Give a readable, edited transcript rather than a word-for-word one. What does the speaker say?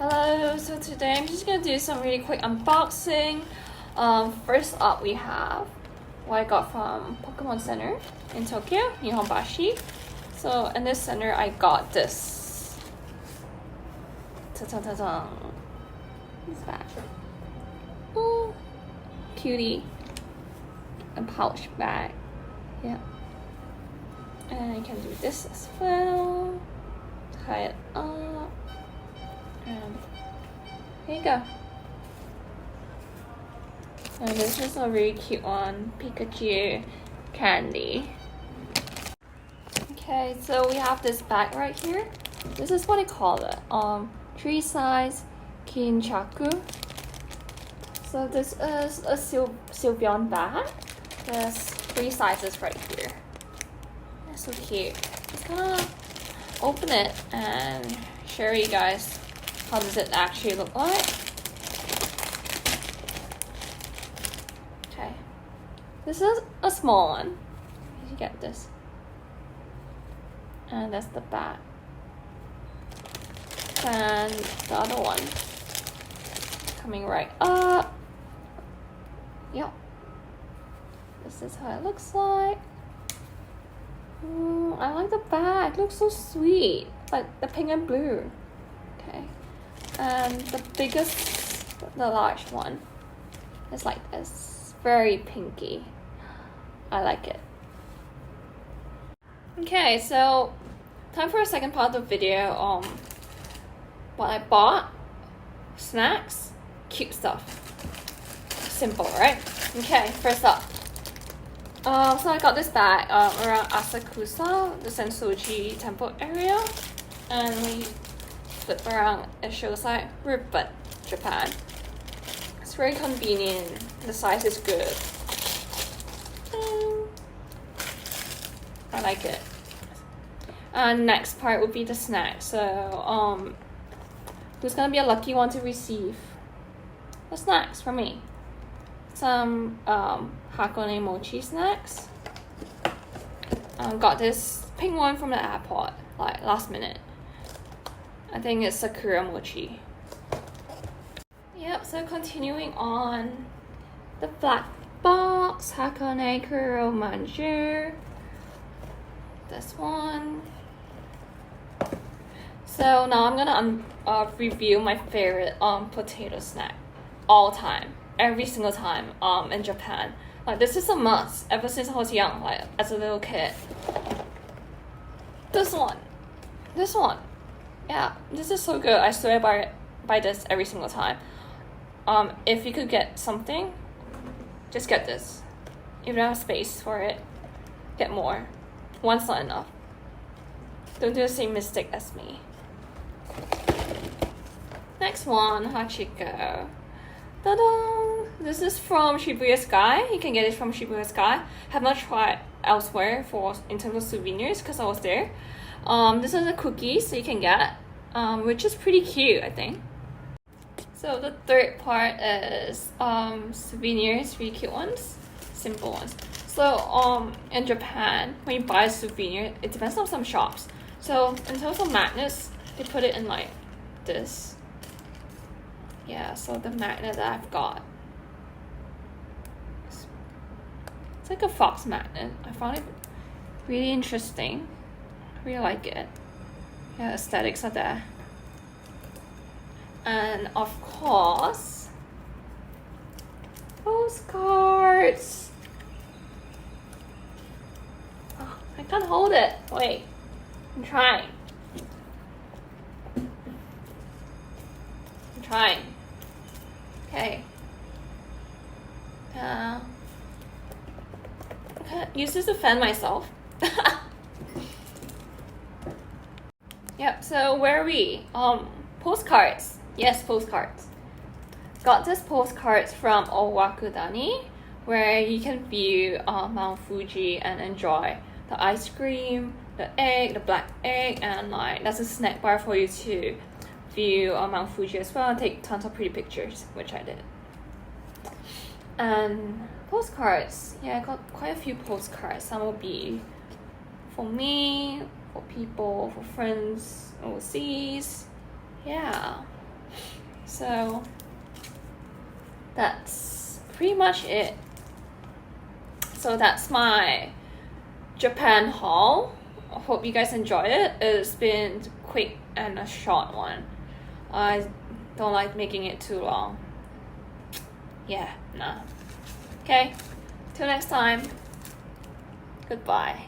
Hello, so today I'm just gonna do some really quick unboxing. First up we have what I got from Pokemon Center in Tokyo, Nihonbashi. So in this center I got this. Ta-ta-ta-ta. What's that? Oh, cutie. A pouch bag. Yeah. And I can do this as well. Tie it up. And here you go. And this is a really cute one, Pikachu candy. Okay, so we have this bag right here. This is what I call it. Tree size kinchaku. So this is a Sylveon bag. There's 3 sizes right here. That's so cute. Just gonna open it and show you guys how does it actually look like. Okay, this is a small one. You get this, and that's the back, and the other one coming right up. Yep, this is how it looks like. I like the bag. It looks so sweet, like the pink and blue. Okay, and the biggest, the large one is like this, very pinky. I like it. Okay, so time for a second part of the video. What I bought, snacks, cute stuff, simple, right? Okay, first up. So I got this bag around Asakusa, the Sensoji temple area, and we flip around, it shows like Ribbon, Japan. It's very convenient, the size is good. I like it. And next part would be the snack. So who's gonna be a lucky one to receive the snacks from me? Some Hakone mochi snacks. Got this pink one from the airport, like last minute. I think it's Sakura mochi. Yep, so continuing on, the black box, Hakone Kuro Manju. This one. So now I'm gonna review my favorite potato snack all time, every single time in Japan. Like, this is a must ever since I was young, like as a little kid. This one. Yeah, this is so good. I swear by this every single time. If you could get something, just get this. If you don't have space for it, get more. One's not enough. Don't do the same mistake as me. Next one, Hachiko. Ta-da! This is from Shibuya Sky. You can get it from Shibuya Sky. Have not tried elsewhere in terms of souvenirs because I was there. This is a cookie, so you can get, which is pretty cute, I think. So the third part is souvenirs, really cute ones, simple ones. So in Japan, when you buy a souvenir, it depends on some shops. So in terms of magnets, they put it in like this. Yeah, so the magnet that I've got, it's like a fox magnet. I found it really interesting. I really like it. Yeah, aesthetics are there. And of course, postcards. Oh, I can't hold it. Wait, I'm trying. Okay. I can't use this to fan myself. Yep, so where are we? Postcards. Yes, postcards. Got this postcards from Owakudani, where you can view Mount Fuji and enjoy the ice cream, the egg, the black egg, and like that's a snack bar for you to view Mount Fuji as well and take tons of pretty pictures, which I did. And postcards, yeah, I got quite a few postcards. Some will be for me, for people, for friends overseas. Yeah, So that's pretty much it. So that's my Japan haul. I hope you guys enjoyed it. It's been quick and a short one. I don't like making it too long. Yeah, nah. Okay, till next time. Goodbye.